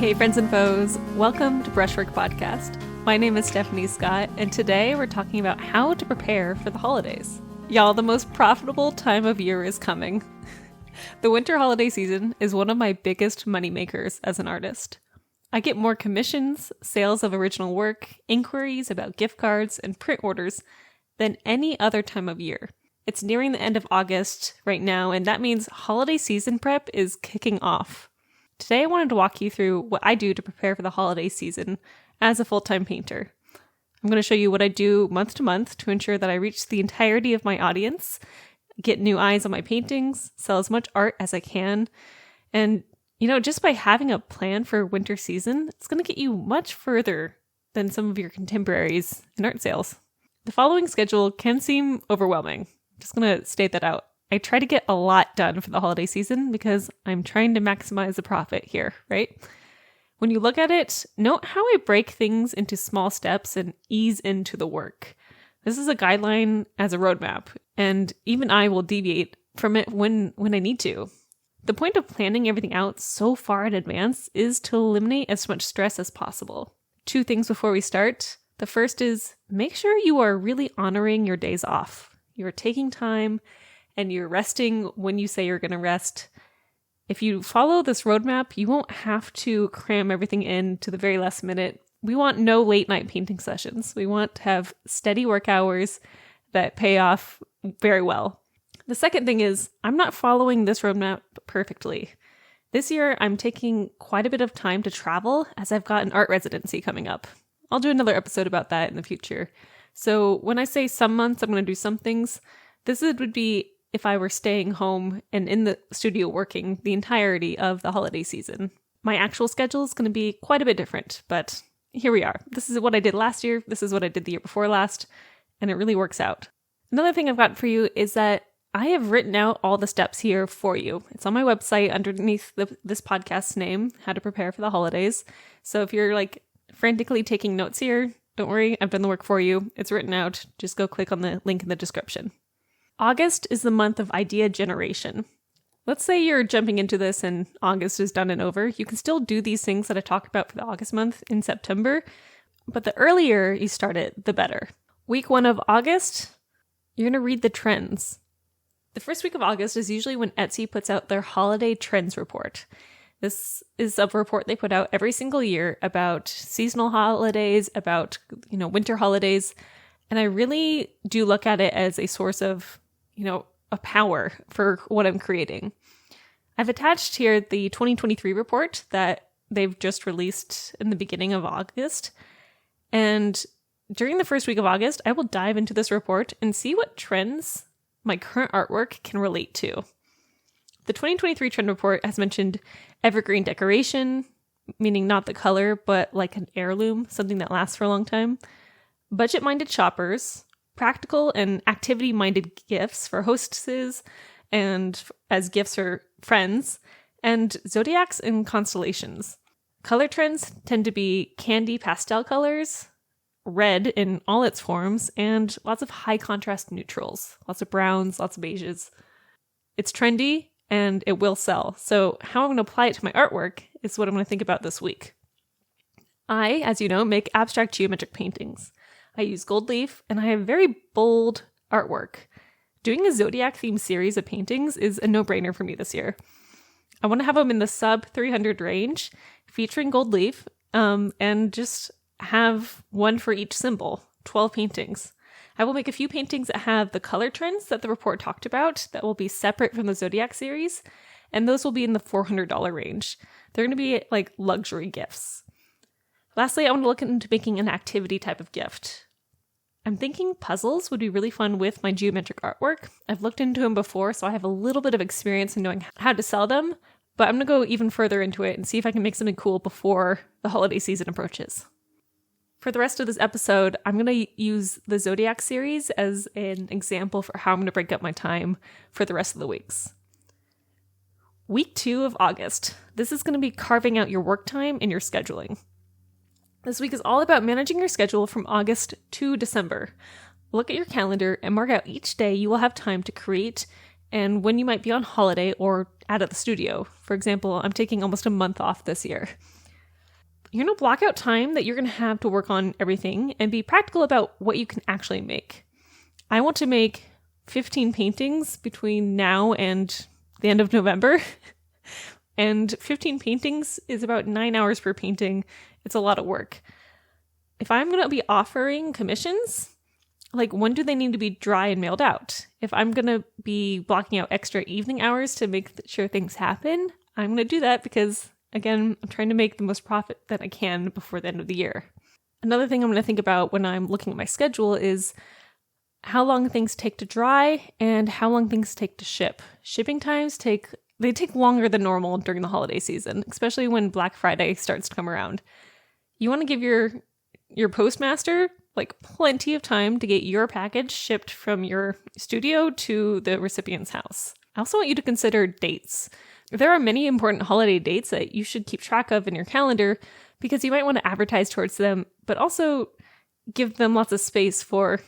Hey friends and foes, welcome to Brushwork Podcast. My name is Stephanie Scott, and today we're talking about how to prepare for the holidays. Y'all, the most profitable time of year is coming. The winter holiday season is one of my biggest moneymakers as an artist. I get more commissions, sales of original work, inquiries about gift cards, and print orders than any other time of year. It's nearing the end of August right now, and that means holiday season prep is kicking off. Today I wanted to walk you through what I do to prepare for the holiday season as a full-time painter. I'm going to show you what I do month to month to ensure that I reach the entirety of my audience, get new eyes on my paintings, sell as much art as I can, and just by having a plan for winter season, it's going to get you much further than some of your contemporaries in art sales. The following schedule can seem overwhelming. I'm just going to state that out. I try to get a lot done for the holiday season because I'm trying to maximize the profit here, right? When you look at it, note how I break things into small steps and ease into the work. This is a guideline as a roadmap, and even I will deviate from it when I need to. The point of planning everything out so far in advance is to eliminate as much stress as possible. 2 things before we start. The first is make sure you are really honoring your days off. You're taking time and you're resting when you say you're going to rest. If you follow this roadmap, you won't have to cram everything in to the very last minute. We want no late night painting sessions. We want to have steady work hours that pay off very well. The second thing is I'm not following this roadmap perfectly. This year, I'm taking quite a bit of time to travel as I've got an art residency coming up. I'll do another episode about that in the future. So when I say some months I'm going to do some things, would be if I were staying home and in the studio working the entirety of the holiday season. My actual schedule is going to be quite a bit different, but here we are. This is what I did last year. This is what I did the year before last, and it really works out. Another thing I've got for you is that I have written out all the steps here for you. It's on my website underneath this podcast's name, How to Prepare for the Holidays. So if you're frantically taking notes here, don't worry, I've done the work for you. It's written out. Just go click on the link in the description. August is the month of idea generation. Let's say you're jumping into this and August is done and over. You can still do these things that I talked about for the August month in September, but the earlier you start it, the better. Week 1 of August, you're going to read the trends. The first week of August is usually when Etsy puts out their holiday trends report. This is a report they put out every single year about seasonal holidays, about, winter holidays. And I really do look at it as a source of, a power for what I'm creating. I've attached here the 2023 report that they've just released in the beginning of August. And during the first week of August, I will dive into this report and see what trends my current artwork can relate to. The 2023 trend report has mentioned evergreen decoration, meaning not the color, but like an heirloom, something that lasts for a long time. Budget-minded shoppers, practical and activity-minded gifts for hostesses and as gifts for friends, and zodiacs and constellations. Color trends tend to be candy pastel colors, red in all its forms, and lots of high-contrast neutrals, lots of browns, lots of beiges. It's trendy, and it will sell. So how I'm going to apply it to my artwork is what I'm going to think about this week. I, as you know, make abstract geometric paintings. I use gold leaf, and I have very bold artwork. Doing a zodiac-themed series of paintings is a no-brainer for me this year. I want to have them in the sub-300 range, featuring gold leaf, and just have one for each symbol, 12 paintings. I will make a few paintings that have the color trends that the report talked about that will be separate from the zodiac series, and those will be in the $400 range. They're going to be like luxury gifts. Lastly, I want to look into making an activity type of gift. I'm thinking puzzles would be really fun with my geometric artwork. I've looked into them before, so I have a little bit of experience in knowing how to sell them, but I'm going to go even further into it and see if I can make something cool before the holiday season approaches. For the rest of this episode, I'm going to use the Zodiac series as an example for how I'm going to break up my time for the rest of the weeks. Week 2 of August. This is going to be carving out your work time and your scheduling. This week is all about managing your schedule from August to December. Look at your calendar and mark out each day you will have time to create and when you might be on holiday or out of the studio. For example, I'm taking almost a month off this year. you're going to block out time that you're going to have to work on everything and be practical about what you can actually make. I want to make 15 paintings between now and the end of November. And 15 paintings is about 9 hours per painting. It's a lot of work. If I'm going to be offering commissions, like, when do they need to be dry and mailed out? If I'm going to be blocking out extra evening hours to make sure things happen, I'm going to do that because, again, I'm trying to make the most profit that I can before the end of the year. Another thing I'm going to think about when I'm looking at my schedule is how long things take to dry and how long things take to ship. Shipping times take longer than normal during the holiday season, especially when Black Friday starts to come around. You want to give your postmaster like plenty of time to get your package shipped from your studio to the recipient's house. I also want you to consider dates. There are many important holiday dates that you should keep track of in your calendar because you might want to advertise towards them, but also give them lots of space for,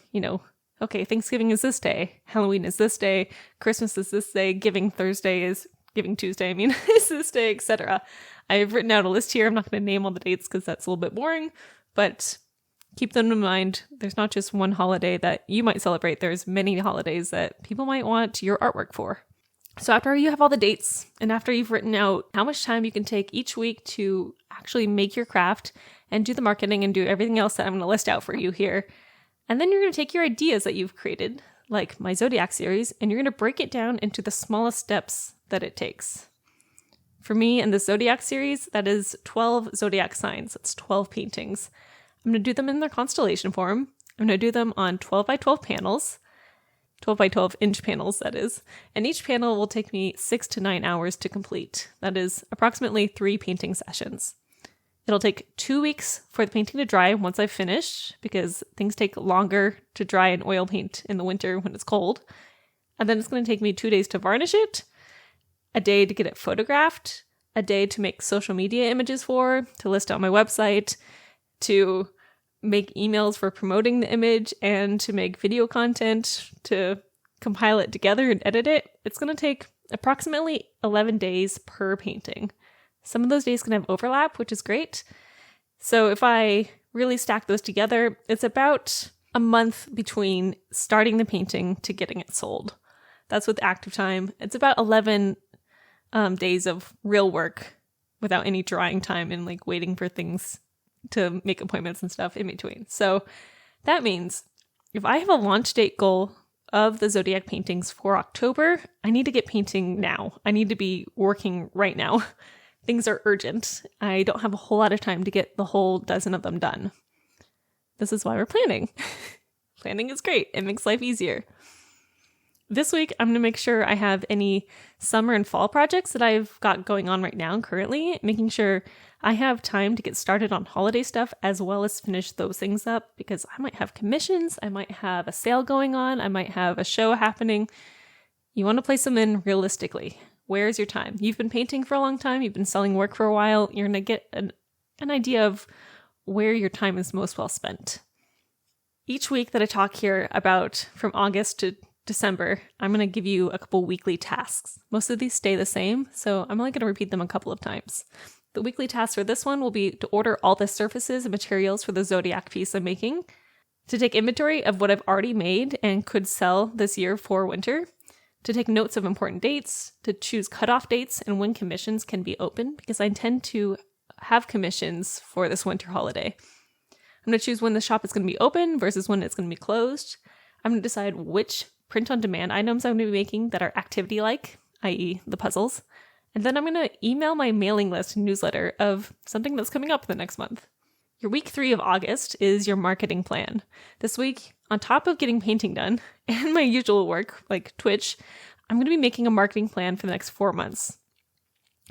okay, Thanksgiving is this day, Halloween is this day, Christmas is this day, Giving Tuesday is this day, etc. I've written out a list here. I'm not going to name all the dates because that's a little bit boring, but keep them in mind. There's not just one holiday that you might celebrate. There's many holidays that people might want your artwork for. So after you have all the dates and after you've written out how much time you can take each week to actually make your craft and do the marketing and do everything else that I'm going to list out for you here, and then you're going to take your ideas that you've created, like my Zodiac series, and you're going to break it down into the smallest steps that it takes. For me in the Zodiac series, that is 12 Zodiac signs. That's 12 paintings. I'm going to do them in their constellation form. I'm going to do them on 12 by 12 panels, 12 by 12 inch panels, that is. And each panel will take me 6 to 9 hours to complete. That is approximately 3 painting sessions. It'll take 2 weeks for the painting to dry once I've finished, because things take longer to dry an oil paint in the winter when it's cold. And then it's going to take me 2 days to varnish it, a day to get it photographed, a day to make social media images to list on my website, to make emails for promoting the image, and to make video content, to compile it together and edit it. It's going to take approximately 11 days per painting. Some of those days can have overlap, which is great. So if I really stack those together, it's about a month between starting the painting to getting it sold. That's with active time. It's about 11 days of real work without any drying time and like waiting for things to make appointments and stuff in between. So that means if I have a launch date goal of the Zodiac paintings for October, I need to get painting now. I need to be working right now. Things are urgent. I don't have a whole lot of time to get the whole dozen of them done. This is why we're planning. Planning is great. It makes life easier. This week, I'm going to make sure I have any summer and fall projects that I've got going on right now currently, making sure I have time to get started on holiday stuff as well as finish those things up, because I might have commissions, I might have a sale going on, I might have a show happening. You want to place them in realistically. Where's your time? You've been painting for a long time, you've been selling work for a while, you're going to get an idea of where your time is most well spent. Each week that I talk here about from August to December, I'm going to give you a couple weekly tasks. Most of these stay the same, so I'm only going to repeat them a couple of times. The weekly task for this one will be to order all the surfaces and materials for the Zodiac piece I'm making, to take inventory of what I've already made and could sell this year for winter, to take notes of important dates, to choose cutoff dates and when commissions can be open, because I intend to have commissions for this winter holiday. I'm going to choose when the shop is going to be open versus when it's going to be closed. I'm going to decide which print-on-demand items I'm going to be making that are activity-like, i.e. the puzzles. And then I'm going to email my mailing list newsletter of something that's coming up in the next month. Your week 3 of August is your marketing plan. This week, on top of getting painting done and my usual work, like Twitch, I'm going to be making a marketing plan for the next 4 months.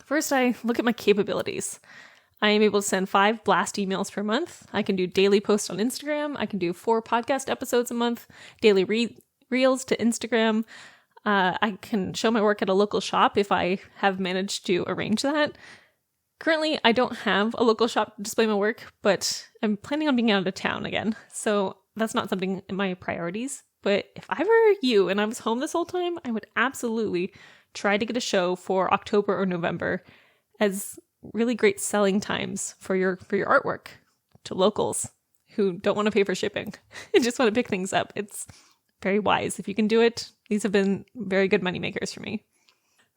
First, I look at my capabilities. I am able to send 5 blast emails per month. I can do daily posts on Instagram. I can do 4 podcast episodes a month, daily reels to Instagram. I can show my work at a local shop if I have managed to arrange that. Currently, I don't have a local shop to display my work, but I'm planning on being out of town again. So that's not something in my priorities. But if I were you and I was home this whole time, I would absolutely try to get a show for October or November as really great selling times for your artwork to locals who don't want to pay for shipping and just want to pick things up. It's very wise. If you can do it, these have been very good money makers for me.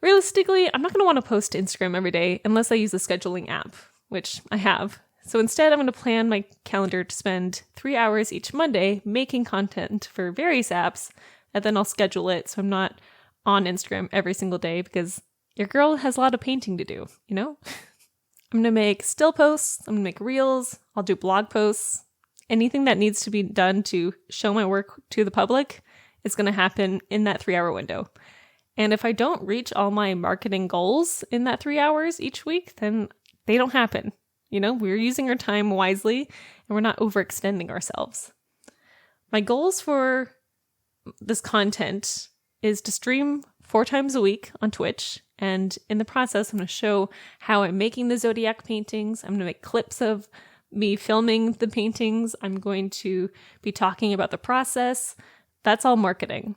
Realistically, I'm not going to want to post to Instagram every day unless I use a scheduling app, which I have. So instead, I'm going to plan my calendar to spend 3 hours each Monday making content for various apps, and then I'll schedule it so I'm not on Instagram every single day because your girl has a lot of painting to do, you know? I'm going to make still posts, I'm going to make reels, I'll do blog posts. Anything that needs to be done to show my work to the public is going to happen in that 3-hour window. And if I don't reach all my marketing goals in that 3 hours each week, then they don't happen. You know, we're using our time wisely and we're not overextending ourselves. My goals for this content is to stream 4 times a week on Twitch. And in the process, I'm going to show how I'm making the Zodiac paintings. I'm going to make clips of me filming the paintings. I'm going to be talking about the process. That's all marketing.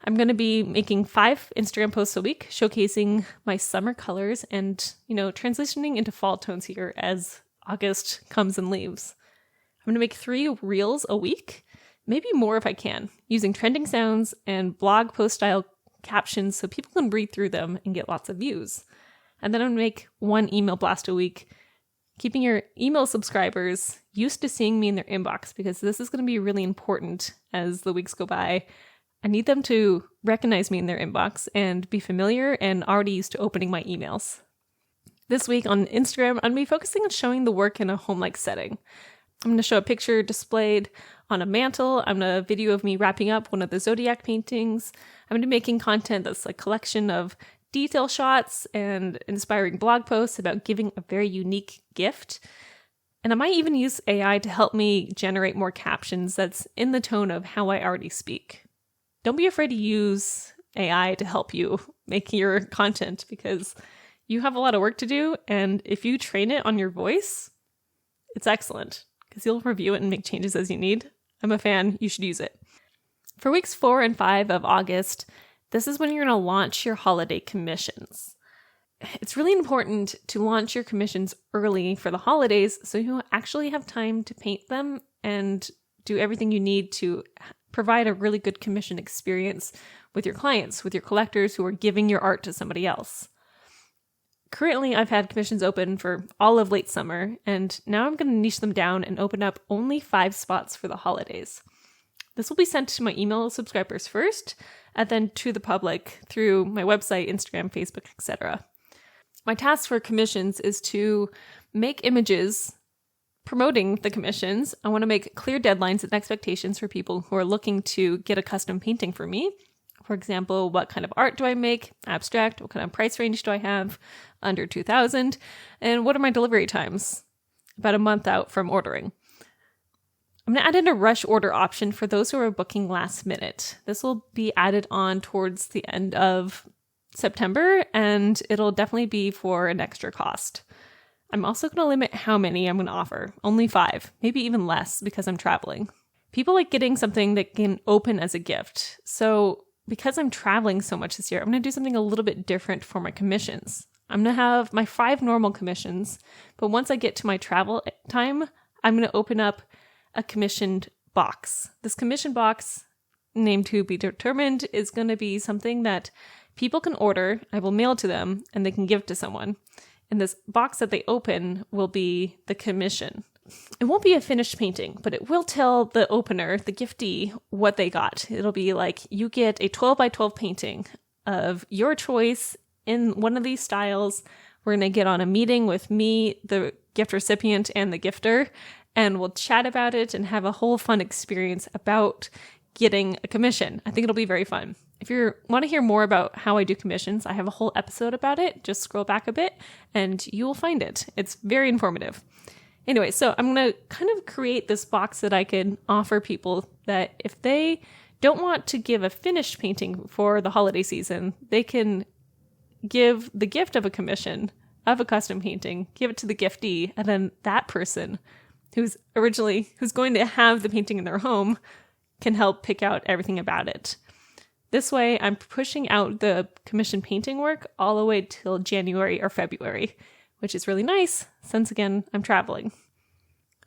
I'm going to be making 5 Instagram posts a week, showcasing my summer colors and, transitioning into fall tones here as August comes and leaves. I'm going to make 3 reels a week, maybe more if I can, using trending sounds and blog post style captions so people can read through them and get lots of views. And then I'm going to make 1 email blast a week, keeping your email subscribers used to seeing me in their inbox, because this is going to be really important as the weeks go by. I need them to recognize me in their inbox and be familiar and already used to opening my emails. This week on Instagram, I'm going to be focusing on showing the work in a home-like setting. I'm going to show a picture displayed on a mantle. I'm going to video of me wrapping up one of the Zodiac paintings. I'm going to be making content that's a collection of detail shots and inspiring blog posts about giving a very unique gift. And I might even use AI to help me generate more captions that's in the tone of how I already speak. Don't be afraid to use AI to help you make your content, because you have a lot of work to do. And if you train it on your voice, it's excellent because you'll review it and make changes as you need. I'm a fan. You should use it. For weeks 4 and 5 of August, this is when you're going to launch your holiday commissions. It's really important to launch your commissions early for the holidays so you actually have time to paint them and do everything you need to provide a really good commission experience with your clients, with your collectors who are giving your art to somebody else. Currently, I've had commissions open for all of late summer, and now I'm going to niche them down and open up only 5 spots for the holidays. This will be sent to my email subscribers first, and then to the public through my website, Instagram, Facebook, etc. My task for commissions is to make images promoting the commissions. I want to make clear deadlines and expectations for people who are looking to get a custom painting for me. For example, what kind of art do I make? Abstract. What kind of price range do I have? Under $2,000. And what are my delivery times? About a month out from ordering. I'm going to add in a rush order option for those who are booking last minute. This will be added on towards the end of September, and it'll definitely be for an extra cost. I'm also going to limit how many I'm going to offer. Only 5, maybe even less because I'm traveling. People like getting something that can open as a gift. So because I'm traveling so much this year, I'm going to do something a little bit different for my commissions. I'm going to have my 5 normal commissions, but once I get to my travel time, I'm going to open up a commissioned box. This commission box, named to be determined, is going to be something that people can order. I will mail to them and they can give to someone. And this box that they open will be the commission. It won't be a finished painting, but it will tell the opener, the giftee, what they got. It'll be like, you get a 12 by 12 painting of your choice in one of these styles. We're going to get on a meeting with me, the gift recipient, and the gifter, and we'll chat about it and have a whole fun experience about getting a commission. I think it'll be very fun. If you want to hear more about how I do commissions, I have a whole episode about it. Just scroll back a bit and you will find it. It's very informative. Anyway, so I'm going to kind of create this box that I can offer people that if they don't want to give a finished painting for the holiday season, they can give the gift of a commission of a custom painting, give it to the giftee, and then that person who's going to have the painting in their home can help pick out everything about it. This way, I'm pushing out the commission painting work all the way till January or February, which is really nice since, again, I'm traveling.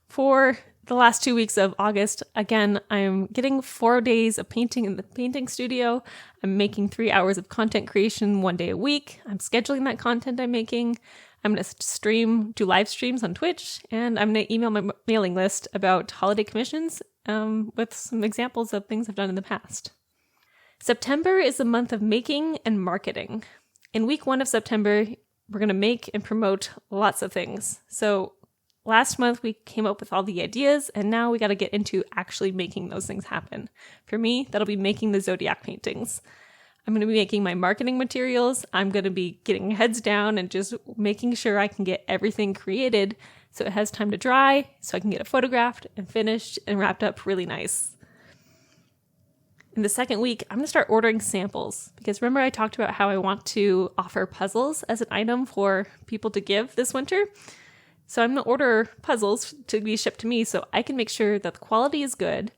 For the last 2 weeks of August, again, I'm getting 4 days of painting in the painting studio. I'm making 3 hours of content creation 1 day a week. I'm scheduling that content I'm making. I'm going to do live streams on Twitch, and I'm going to email my mailing list about holiday commissions with some examples of things I've done in the past. September is the month of making and marketing. In week 1 of September, we're going to make and promote lots of things. So last month, we came up with all the ideas, and now we got to get into actually making those things happen. For me, that'll be making the Zodiac paintings. I'm going to be making my marketing materials. I'm going to be getting heads down and just making sure I can get everything created so it has time to dry, so I can get it photographed and finished and wrapped up really nice. In the second week, I'm going to start ordering samples because remember I talked about how I want to offer puzzles as an item for people to give this winter? So I'm going to order puzzles to be shipped to me so I can make sure that the quality is good,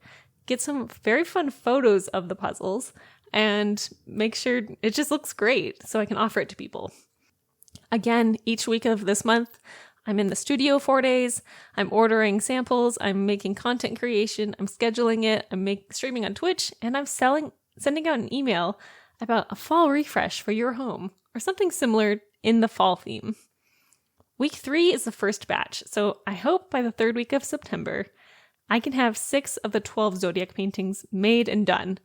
get some very fun photos of the puzzles, and make sure it just looks great so I can offer it to people. Again, each week of this month, I'm in the studio 4 days, I'm ordering samples, I'm making content creation, I'm scheduling it, I'm streaming on Twitch, and I'm sending out an email about a fall refresh for your home or something similar in the fall theme. Week 3 is the first batch, so I hope by the 3rd week of September, I can have 6 of the 12 Zodiac paintings made and done.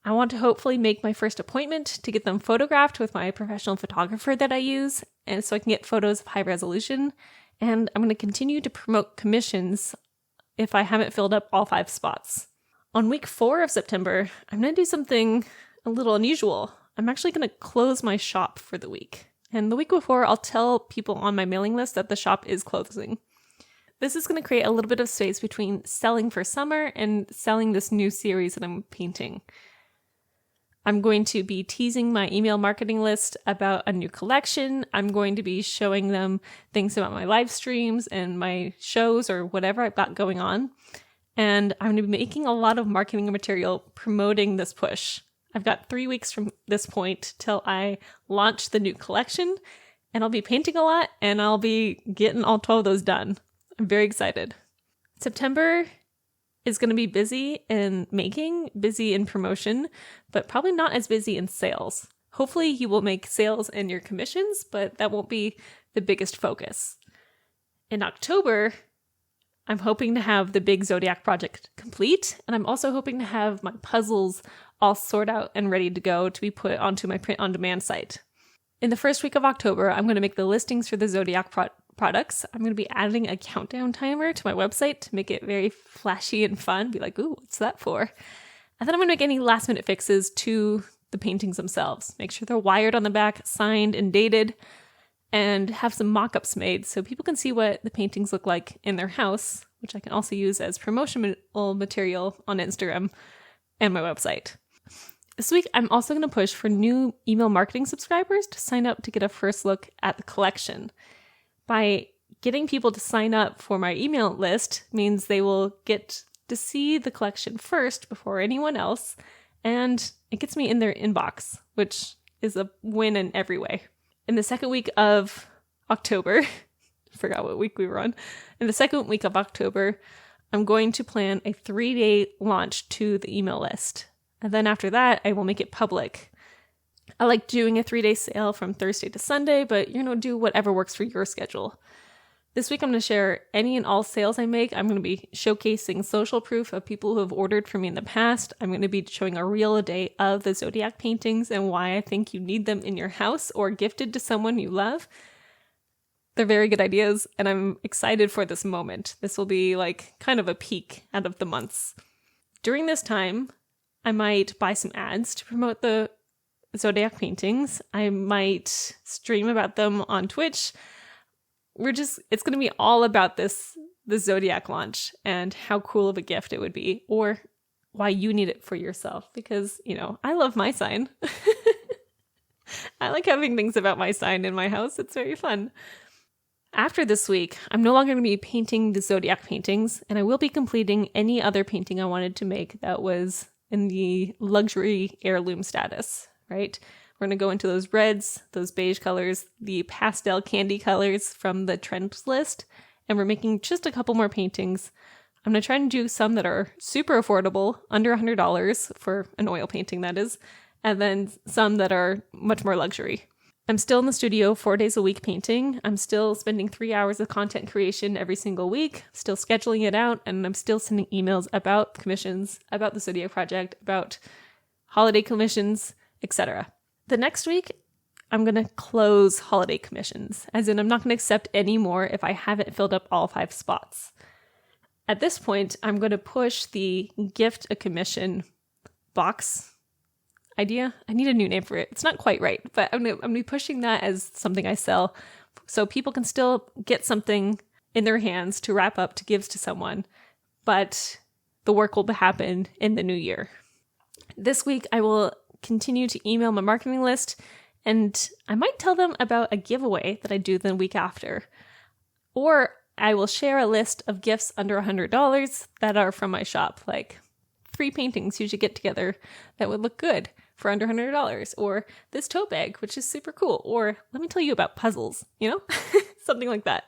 I want to hopefully make my first appointment to get them photographed with my professional photographer that I use, and so I can get photos of high resolution. And I'm going to continue to promote commissions if I haven't filled up all 5 spots. On week 4 of September, I'm going to do something a little unusual. I'm actually going to close my shop for the week. And the week before, I'll tell people on my mailing list that the shop is closing. This is going to create a little bit of space between selling for summer and selling this new series that I'm painting. I'm going to be teasing my email marketing list about a new collection. I'm going to be showing them things about my live streams and my shows or whatever I've got going on. And I'm going to be making a lot of marketing material promoting this push. I've got 3 weeks from this point till I launch the new collection, and I'll be painting a lot, and I'll be getting all 12 of those done. I'm very excited. September is going to be busy in making, busy in promotion, but probably not as busy in sales. Hopefully you will make sales in your commissions, but that won't be the biggest focus. In October, I'm hoping to have the big Zodiac project complete, and I'm also hoping to have my puzzles all sorted out and ready to go to be put onto my print-on-demand site. In the first week of October, I'm going to make the listings for the Zodiac products. I'm going to be adding a countdown timer to my website to make it very flashy and fun. Be like, ooh, what's that for? And then I'm going to make any last minute fixes to the paintings themselves. Make sure they're wired on the back, signed and dated, and have some mock-ups made so people can see what the paintings look like in their house, which I can also use as promotional material on Instagram and my website. This week, I'm also going to push for new email marketing subscribers to sign up to get a first look at the collection. By getting people to sign up for my email list means they will get to see the collection first before anyone else, and it gets me in their inbox, which is a win in every way. In the second week of October, I forgot what week we were on. In the second week of October, I'm going to plan a 3-day launch to the email list. And then after that, I will make it public. I like doing a 3-day sale from Thursday to Sunday, but do whatever works for your schedule. This week, I'm going to share any and all sales I make. I'm going to be showcasing social proof of people who have ordered from me in the past. I'm going to be showing a reel a day of the Zodiac paintings and why I think you need them in your house or gifted to someone you love. They're very good ideas, and I'm excited for this moment. This will be like kind of a peak out of the months. During this time, I might buy some ads to promote the Zodiac paintings. I might stream about them on Twitch. It's going to be all about the Zodiac launch and how cool of a gift it would be, or why you need it for yourself. Because, I love my sign. I like having things about my sign in my house. It's very fun. After this week, I'm no longer going to be painting the Zodiac paintings, and I will be completing any other painting I wanted to make that was in the luxury heirloom status, right? We're going to go into those reds, those beige colors, the pastel candy colors from the trends list, and we're making just a couple more paintings. I'm going to try and do some that are super affordable, under $100 for an oil painting, that is, and then some that are much more luxury. I'm still in the studio 4 days a week painting. I'm still spending 3 hours of content creation every single week, still scheduling it out, and I'm still sending emails about commissions, about the Zodiac project, about holiday commissions, etc. The next week, I'm going to close holiday commissions, as in I'm not going to accept any more if I haven't filled up all 5 spots. At this point, I'm going to push the gift a commission box idea. I need a new name for it. It's not quite right, but I'm going to be pushing that as something I sell so people can still get something in their hands to wrap up to give to someone, but the work will happen in the new year. This week, I will continue to email my marketing list, and I might tell them about a giveaway that I do the week after. Or I will share a list of gifts under $100 that are from my shop, like 3 paintings you should get together that would look good for under $100, or this tote bag, which is super cool, or let me tell you about puzzles, something like that.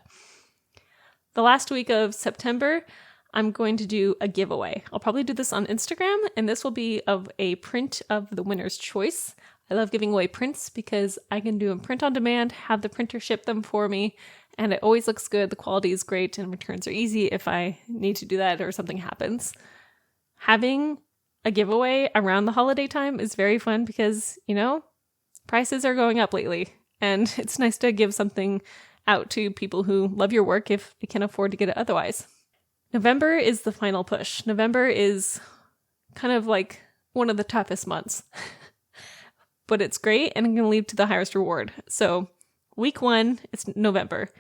The last week of September, I'm going to do a giveaway. I'll probably do this on Instagram, and this will be of a print of the winner's choice. I love giving away prints because I can do a print on demand, have the printer ship them for me, and it always looks good. The quality is great, and returns are easy if I need to do that or something happens. Having a giveaway around the holiday time is very fun because, prices are going up lately, and it's nice to give something out to people who love your work if they can afford to get it otherwise. November is the final push. November is kind of like one of the toughest months, but it's great and I'm going to lead to the highest reward. So week 1, it's November.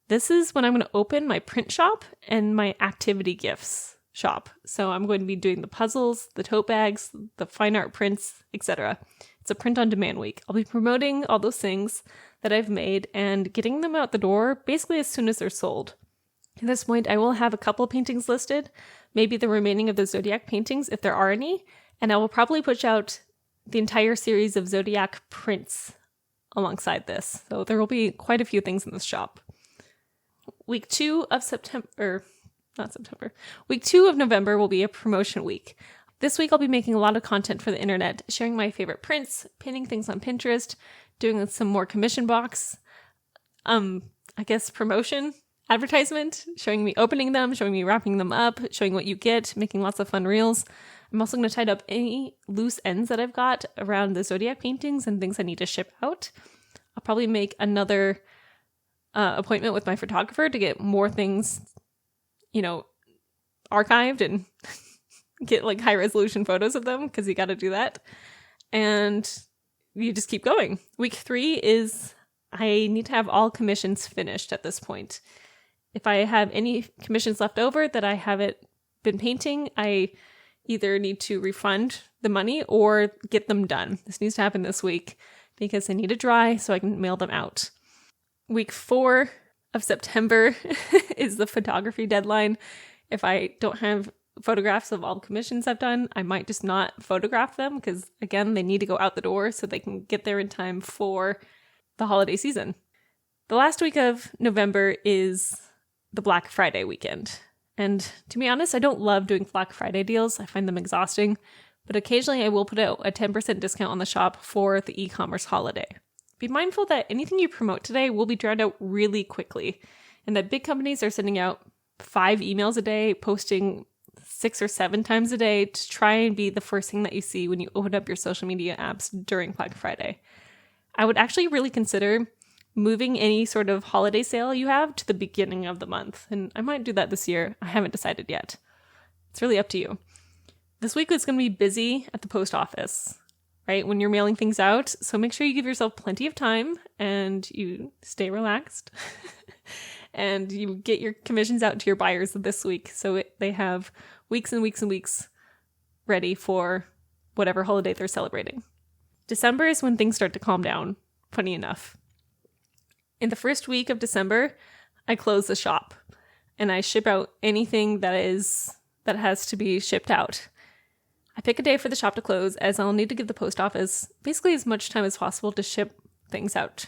This is when I'm going to open my print shop and my activity gifts shop. So I'm going to be doing the puzzles, the tote bags, the fine art prints, etc. It's a print on demand week. I'll be promoting all those things that I've made and getting them out the door basically as soon as they're sold. At this point, I will have a couple paintings listed, maybe the remaining of the Zodiac paintings if there are any, and I will probably push out the entire series of Zodiac prints alongside this. So there will be quite a few things in this shop. Week 2 of November will be a promotion week. This week I'll be making a lot of content for the internet, sharing my favorite prints, pinning things on Pinterest, doing some more commission box, promotion, advertisement, showing me opening them, showing me wrapping them up, showing what you get, making lots of fun reels. I'm also going to tie up any loose ends that I've got around the Zodiac paintings and things I need to ship out. I'll probably make another appointment with my photographer to get more things, archived and get like high resolution photos of them because you got to do that. And you just keep going. Week 3 is I need to have all commissions finished at this point. If I have any commissions left over that I haven't been painting, I either need to refund the money or get them done. This needs to happen this week because they need to dry so I can mail them out. Week 4 of September is the photography deadline. If I don't have photographs of all the commissions I've done, I might just not photograph them because, again, they need to go out the door so they can get there in time for the holiday season. The last week of November is the Black Friday weekend. And to be honest, I don't love doing Black Friday deals. I find them exhausting. But occasionally I will put out a 10% discount on the shop for the e-commerce holiday. Be mindful that anything you promote today will be drowned out really quickly. And that big companies are sending out 5 emails a day, posting 6 or 7 times a day to try and be the first thing that you see when you open up your social media apps during Black Friday. I would actually really consider moving any sort of holiday sale you have to the beginning of the month. And I might do that this year. I haven't decided yet. It's really up to you. This week is going to be busy at the post office, right? When you're mailing things out. So make sure you give yourself plenty of time and you stay relaxed and you get your commissions out to your buyers this week. So they have weeks and weeks and weeks ready for whatever holiday they're celebrating. December is when things start to calm down, funny enough. In the first week of December, I close the shop and I ship out anything that has to be shipped out. I pick a day for the shop to close, as I'll need to give the post office basically as much time as possible to ship things out.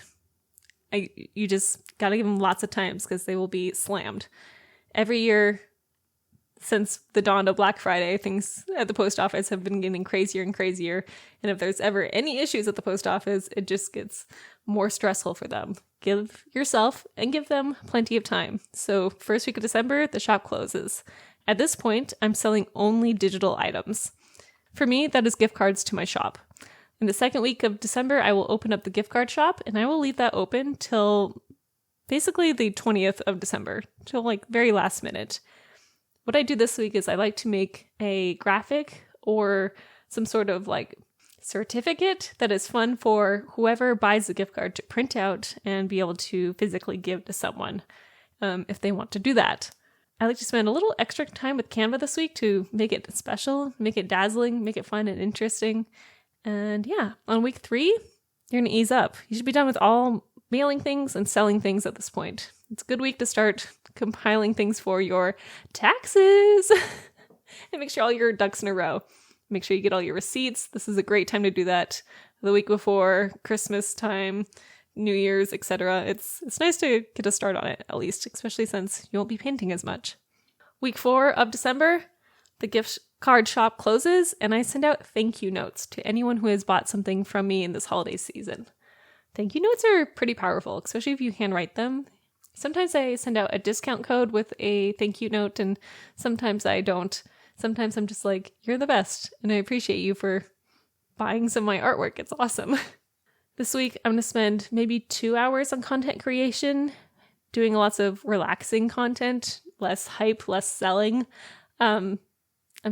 You just gotta give them lots of times because they will be slammed. Every year since the dawn of Black Friday, things at the post office have been getting crazier and crazier. And if there's ever any issues at the post office, it just gets more stressful for them. Give yourself and give them plenty of time. So first week of December, the shop closes. At this point, I'm selling only digital items. For me, that is gift cards to my shop. In the second week of December, I will open up the gift card shop, and I will leave that open till basically the 20th of December, till like very last minute. What I do this week is I like to make a graphic or some sort of like certificate that is fun for whoever buys the gift card to print out and be able to physically give to someone if they want to do that. I like to spend a little extra time with Canva this week to make it special, make it dazzling, make it fun and interesting. And yeah, on week 3, you're going to ease up. You should be done with all mailing things and selling things at this point. It's a good week to start compiling things for your taxes and make sure all your ducks in a row. Make sure you get all your receipts. This is a great time to do that the week before Christmas time, New Year's, etc. It's nice to get a start on it, at least, especially since you won't be painting as much. Week 4 of December, the gift card shop closes, and I send out thank you notes to anyone who has bought something from me in this holiday season. Thank you notes are pretty powerful, especially if you handwrite them. Sometimes I send out a discount code with a thank you note, and sometimes I don't. Sometimes I'm just like, you're the best, and I appreciate you for buying some of my artwork. It's awesome. This week, I'm going to spend maybe 2 hours on content creation, doing lots of relaxing content, less hype, less selling. I'm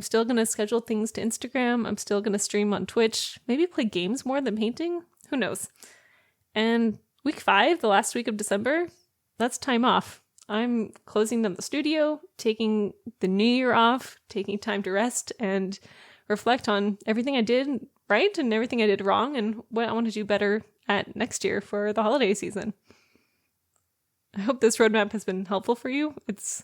still going to schedule things to Instagram. I'm still going to stream on Twitch, maybe play games more than painting. Who knows? And week 5, the last week of December, that's time off. I'm closing down the studio, taking the new year off, taking time to rest and reflect on everything I did right and everything I did wrong and what I want to do better at next year for the holiday season. I hope this roadmap has been helpful for you. It's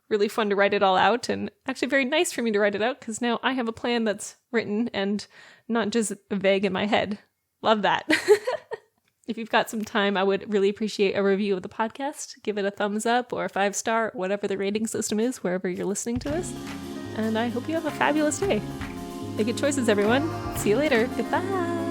really fun to write it all out and actually very nice for me to write it out because now I have a plan that's written and not just vague in my head. Love that. If you've got some time, I would really appreciate a review of the podcast. Give it a thumbs up or a 5-star, whatever the rating system is, wherever you're listening to this. And I hope you have a fabulous day. Make good choices, everyone. See you later. Goodbye.